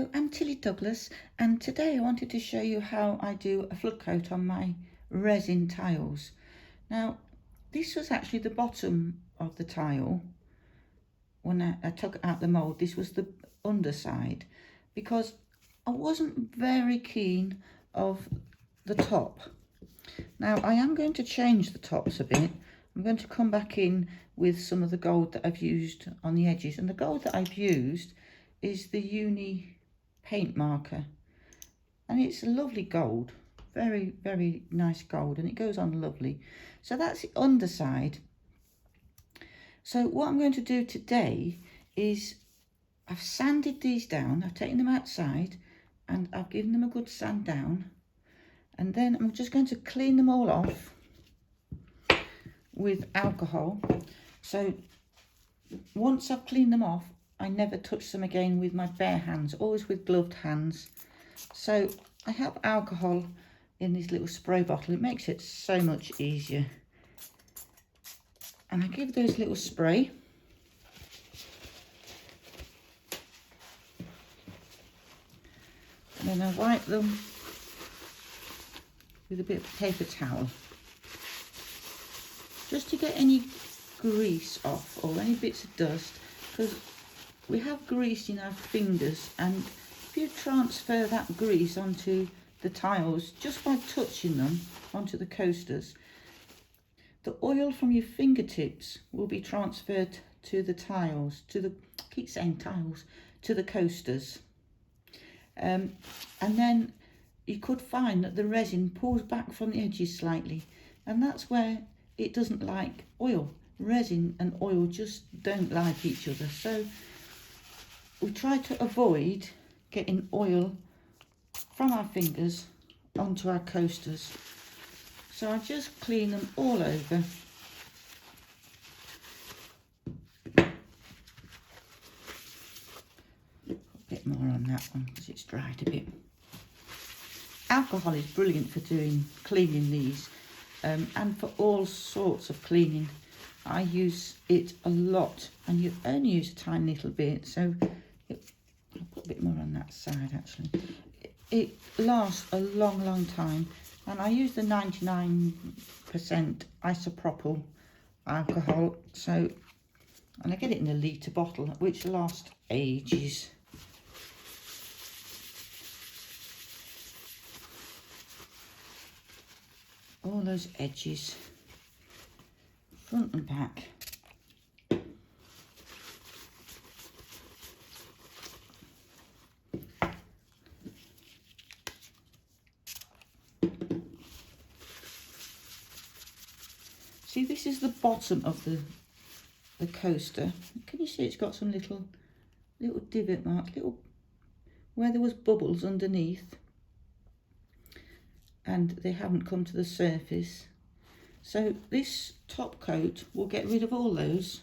Hello, I'm Tilly Douglas, and today I wanted to show you how I do a flood coat on my resin tiles. Now, this was actually the bottom of the tile. When I took out the mould, this was the underside, because I wasn't very keen of the top. Now, I am going to change the tops a bit. I'm going to come back in with some of the gold that I've used on the edges, and the gold that I've used is the Uni paint marker, and it's a lovely gold, very nice gold, and it goes on lovely. So that's the underside. So what I'm going to do today is I've sanded these down. I've taken them outside and I've given them a good sand down, and then I'm just going to clean them all off with alcohol. So once I've cleaned them off, I never touch them again with my bare hands, always with gloved hands. So I have alcohol in this little spray bottle. It makes it so much easier. And I give those little spray. And then I wipe them with a bit of paper towel, just to get any grease off or any bits of dust, because we have grease in our fingers, and if you transfer that grease onto the tiles just by touching them onto the coasters, the oil from your fingertips will be transferred to the tiles, to the coasters. And then you could find that the resin pulls back from the edges slightly, and that's where it doesn't like oil. Resin and oil just don't like each other, so we try to avoid getting oil from our fingers onto our coasters. So I just clean them all over. Put a bit more on that one because it's dried a bit. Alcohol is brilliant for cleaning these, and for all sorts of cleaning. I use it a lot, and you only use a tiny little bit, so I'll put a bit more on that side actually. It lasts a long time, and I use the 99% isopropyl alcohol, so, and I get it in a litre bottle which lasts ages. All those edges, front and back. See, this is the bottom of the coaster. Can you see it's got some little divot marks, where there was bubbles underneath, and they haven't come to the surface. So this top coat will get rid of all those.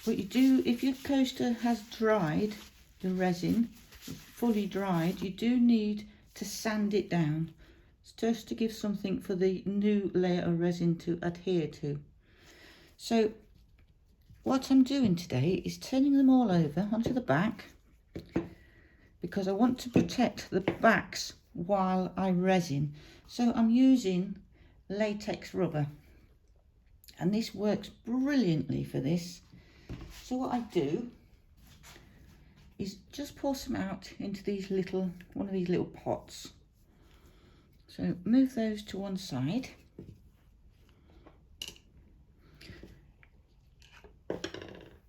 But you do, if your coaster has dried, the resin fully dried, you do need to sand it down, just to give something for the new layer of resin to adhere to. So what I'm doing today is turning them all over onto the back, because I want to protect the backs while I resin. So I'm using latex rubber, and this works brilliantly for this. So what I do is just pour some out into one of these little pots. So move those to one side.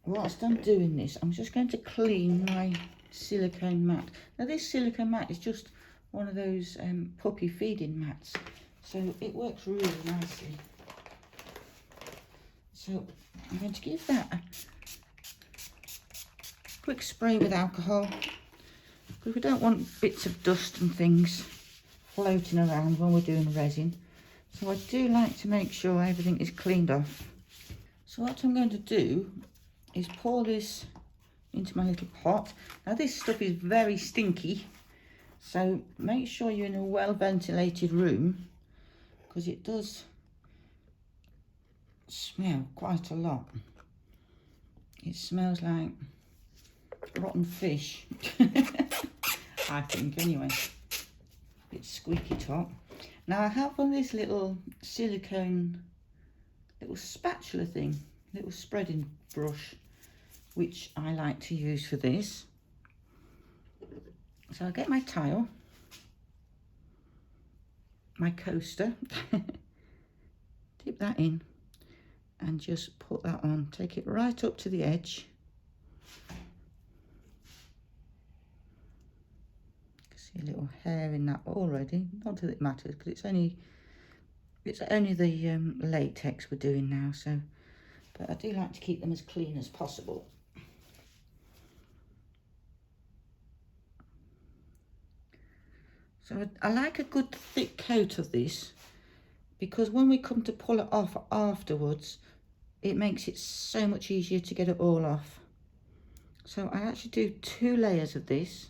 Whilst I'm doing this, I'm just going to clean my silicone mat. Now this silicone mat is just one of those puppy feeding mats, so it works really nicely. So I'm going to give that a quick spray with alcohol, because we don't want bits of dust and things floating around when we're doing resin. So I do like to make sure everything is cleaned off. So what I'm going to do is pour this into my little pot. Now this stuff is very stinky, so make sure you're in a well ventilated room, because it does smell quite a lot. It smells like rotten fish. I think anyway. It's squeaky top. Now I have on this little silicone little spatula thing, little spreading brush, which I like to use for this. So I get my tile, my coaster, dip that in and just put that on, take it right up to the edge. You can see a little hair in that already, not that it matters because it's only the latex we're doing now, so, but I do like to keep them as clean as possible. So I like a good thick coat of this, because when we come to pull it off afterwards, it makes it so much easier to get it all off. So I actually do 2 layers of this.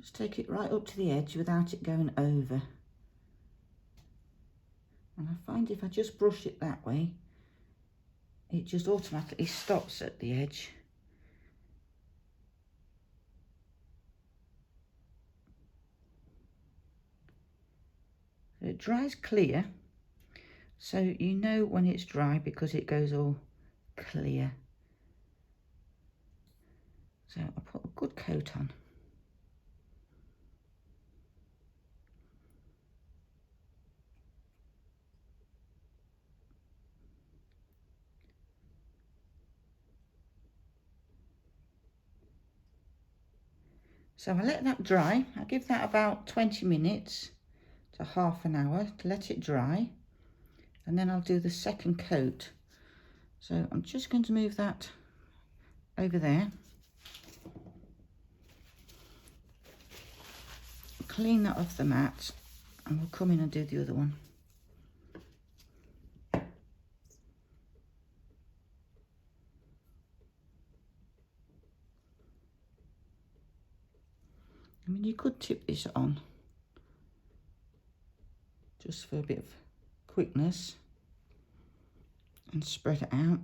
Just take it right up to the edge without it going over. And I find if I just brush it that way, it just automatically stops at the edge. So it dries clear, so you know when it's dry because it goes all clear. So I put a good coat on. So I let that dry. I give that about 20 minutes to half an hour to let it dry, and then I'll do the second coat. So I'm just going to move that over there, clean that off the mat, and we'll come in and do the other one. I mean, you could tip this on just for a bit of quickness and spread it out.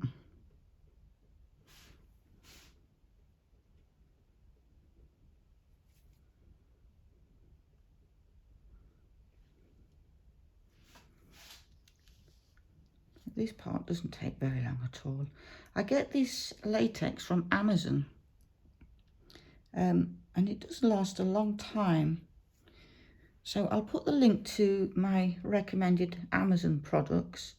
This part doesn't take very long at all. I get this latex from Amazon, and it does last a long time. So I'll put the link to my recommended Amazon products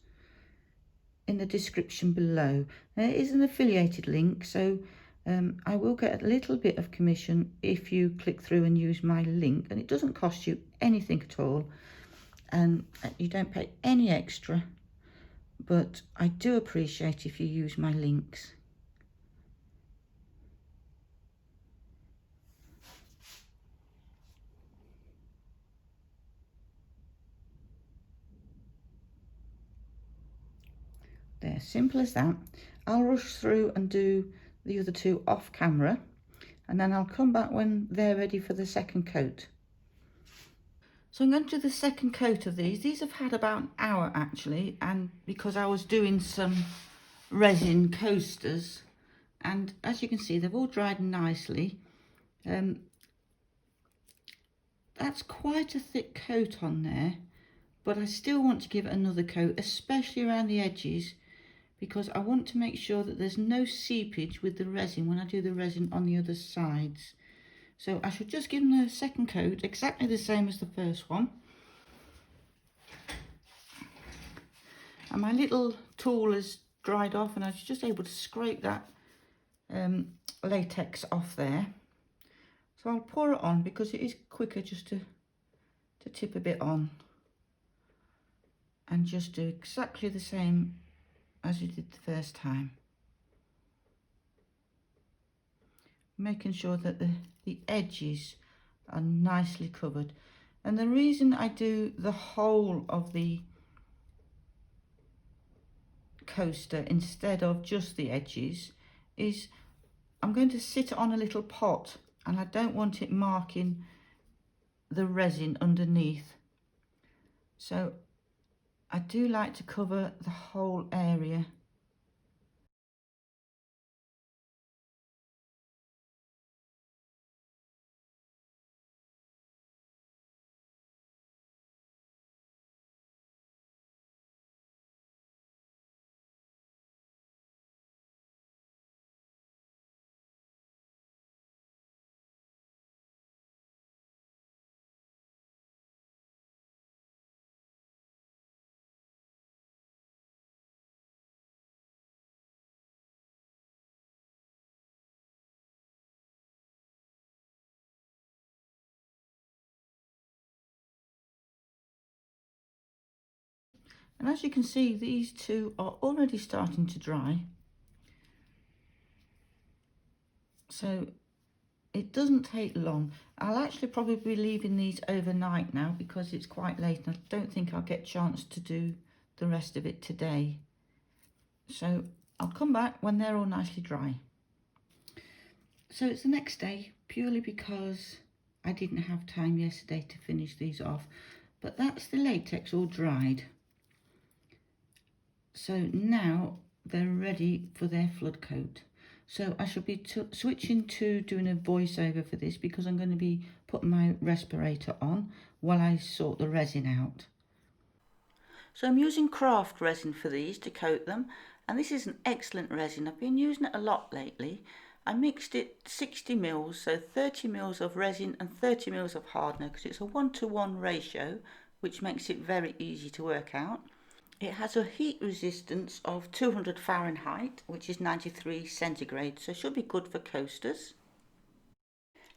in the description below. Now, it is an affiliated link, so I will get a little bit of commission if you click through and use my link, and it doesn't cost you anything at all, and you don't pay any extra, but I do appreciate if you use my links. There, simple as that. I'll rush through and do the other 2 off camera, and then I'll come back when they're ready for the second coat. So I'm going to do the second coat of these. These have had about an hour actually, and because I was doing some resin coasters, and as you can see they've all dried nicely. That's quite a thick coat on there, but I still want to give it another coat, especially around the edges, because I want to make sure that there's no seepage with the resin when I do the resin on the other sides. So I should just give them a second coat, exactly the same as the first one. And my little tool has dried off, and I was just able to scrape that latex off there. So I'll pour it on because it is quicker just to tip a bit on and just do exactly the same as you did the first time. Making sure that the edges are nicely covered. And the reason I do the whole of the coaster instead of just the edges is I'm going to sit it on a little pot, and I don't want it marking the resin underneath. So I do like to cover the whole area. And as you can see, these two are already starting to dry. So it doesn't take long. I'll actually probably be leaving these overnight now because it's quite late and I don't think I'll get a chance to do the rest of it today. So I'll come back when they're all nicely dry. So it's the next day, purely because I didn't have time yesterday to finish these off. But that's the latex all dried. So now they're ready for their flood coat. So I shall be switching to doing a voiceover for this because I'm going to be putting my respirator on while I sort the resin out. So I'm using Craft Resin for these to coat them, and this is an excellent resin. I've been using it a lot lately. I mixed it 60 mils, so 30 mils of resin and 30 mils of hardener because it's a 1-to-1 ratio, which makes it very easy to work out. It has a heat resistance of 200 Fahrenheit, which is 93 centigrade, so it should be good for coasters.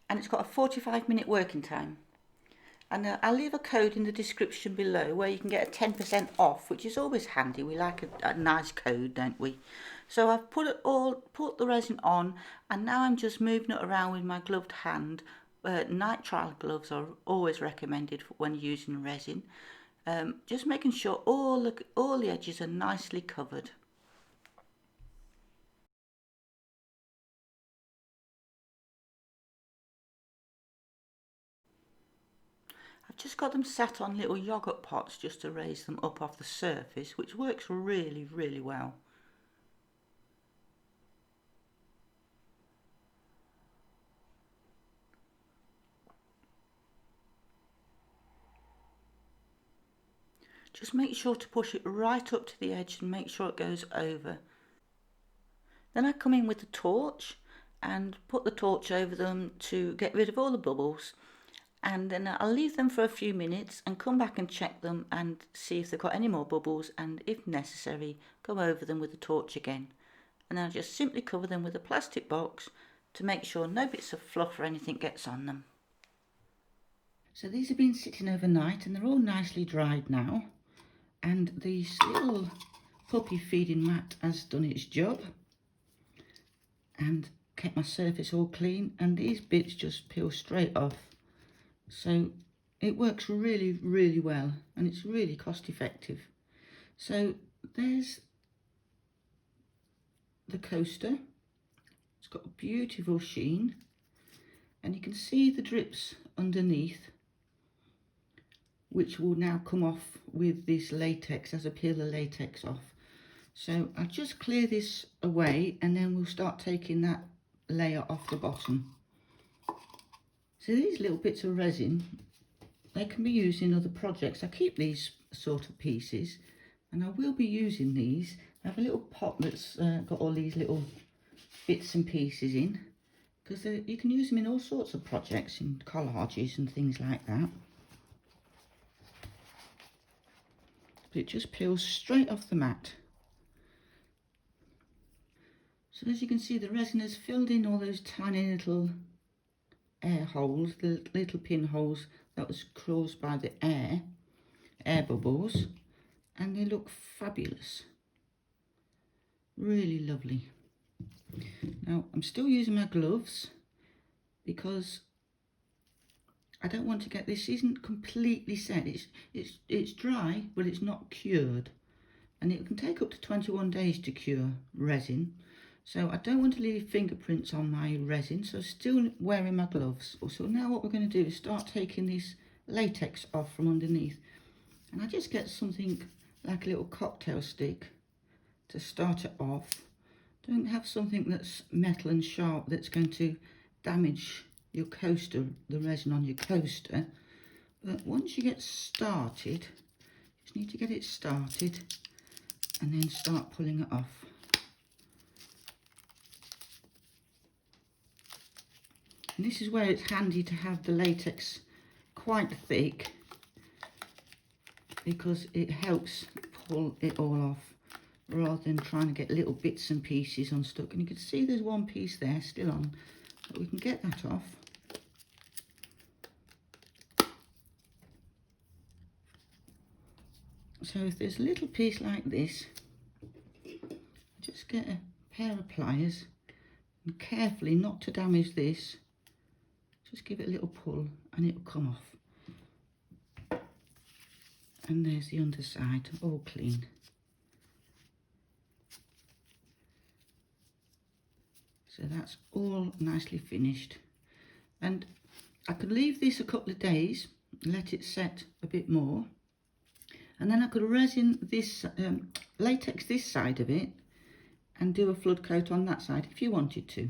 And it's got a 45-minute working time. And I'll leave a code in the description below where you can get a 10% off, which is always handy. We like a nice code, don't we? So I've put the resin on, and now I'm just moving it around with my gloved hand. Nitrile gloves are always recommended when using resin. Just making sure all the edges are nicely covered. I've just got them sat on little yoghurt pots just to raise them up off the surface, which works really, really well. Just make sure to push it right up to the edge and make sure it goes over. Then I come in with the torch and put the torch over them to get rid of all the bubbles, and then I'll leave them for a few minutes and come back and check them and see if they've got any more bubbles, and if necessary go over them with the torch again. And I'll just simply cover them with a plastic box to make sure no bits of fluff or anything gets on them. So these have been sitting overnight and they're all nicely dried now. And this little puppy feeding mat has done its job and kept my surface all clean, and these bits just peel straight off. So it works really, really well, and it's really cost effective. So there's the coaster. It's got a beautiful sheen, and you can see the drips underneath, which will now come off with this latex as I peel the latex off. So I'll just clear this away and then we'll start taking that layer off the bottom. So these little bits of resin, they can be used in other projects. I keep these sort of pieces and I will be using these. I have a little pot that's got all these little bits and pieces in, because you can use them in all sorts of projects, in collages and things like that. But it just peels straight off the mat. So as you can see, the resin has filled in all those tiny little air holes, the little pinholes that was caused by the air bubbles, and they look fabulous. Really lovely. Now I'm still using my gloves because I don't want to get, this isn't completely set. It's dry, but it's not cured, and it can take up to 21 days to cure resin. So I don't want to leave fingerprints on my resin, so still wearing my gloves. So now what we're going to do is start taking this latex off from underneath. And I just get something, like a little cocktail stick to start it off. Don't have something that's metal and sharp that's going to damage your coaster, the resin on your coaster. But once you get started, just need to get it started and then start pulling it off. And this is where it's handy to have the latex quite thick, because it helps pull it all off rather than trying to get little bits and pieces unstuck. And you can see there's one piece there still on, but we can get that off. So if there's a little piece like this, just get a pair of pliers and carefully, not to damage this, just give it a little pull and it'll come off. And there's the underside, all clean. So that's all nicely finished. And I could leave this a couple of days, let it set a bit more. And then I could resin this, latex this side of it and do a flood coat on that side if you wanted to.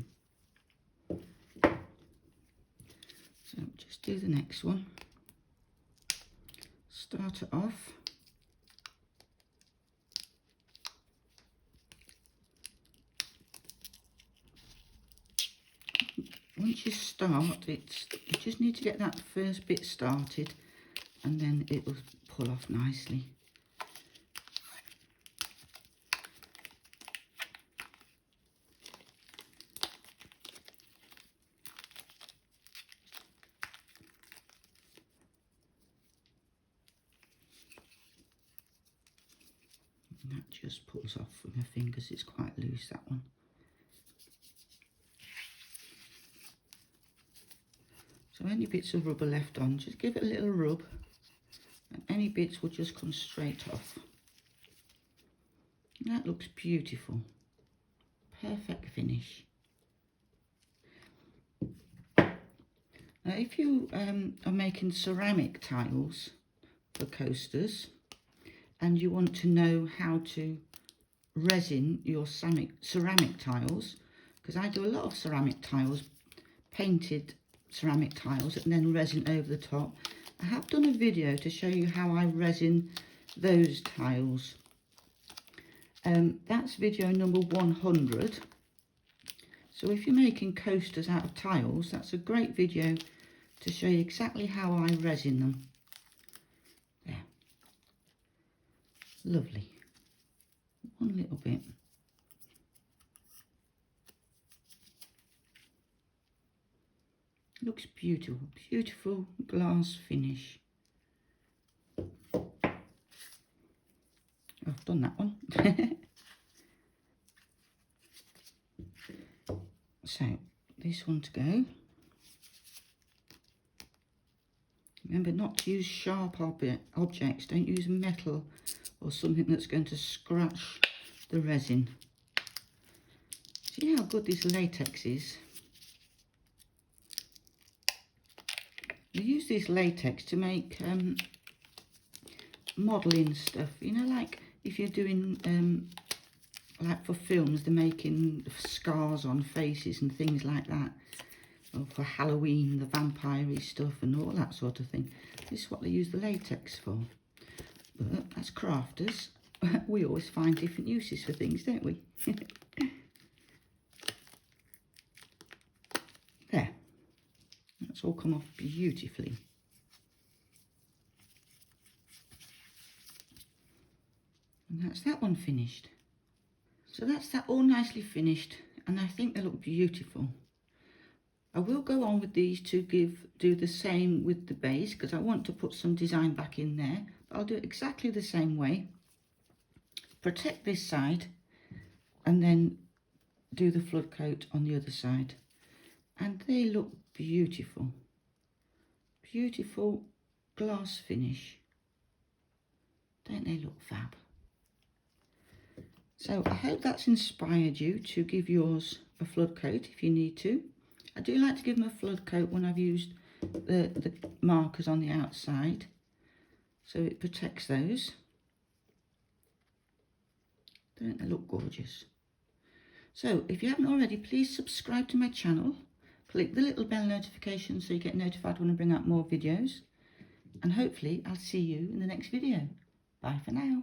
So just do the next one. Start it off. Once you start, you just need to get that first bit started and then it will pull off nicely. And that just pulls off with my fingers, it's quite loose, that one. So any bits of rubber left on, just give it a little rub and any bits will just come straight off. And that looks beautiful. Perfect finish. Now if you are making ceramic tiles for coasters and you want to know how to resin your ceramic tiles, because I do a lot of ceramic tiles, painted ceramic tiles and then resin over the top. I have done a video to show you how I resin those tiles. That's video number 100. So if you're making coasters out of tiles, that's a great video to show you exactly how I resin them. There. Lovely. One little bit. Looks beautiful, beautiful glass finish. I've done that one. So, this one to go. Remember not to use sharp objects. Don't use metal or something that's going to scratch the resin. See how good this latex is? We use this latex to make modelling stuff, you know, like if you're doing, like for films, they're making scars on faces and things like that. Or for Halloween, the vampire-y stuff and all that sort of thing. This is what they use the latex for. But as crafters, we always find different uses for things, don't we? There. That's all come off beautifully. And that's that one finished. So that's that all nicely finished, and I think they look beautiful. I will go on with these to do the same with the base, because I want to put some design back in there. But I'll do it exactly the same way. Protect this side and then do the flood coat on the other side. And they look beautiful. Beautiful glass finish. Don't they look fab? So I hope that's inspired you to give yours a flood coat if you need to. I do like to give them a flood coat when I've used the markers on the outside, so it protects those. Don't they look gorgeous? So if you haven't already, please subscribe to my channel. Click the little bell notification so you get notified when I bring out more videos. And hopefully I'll see you in the next video. Bye for now.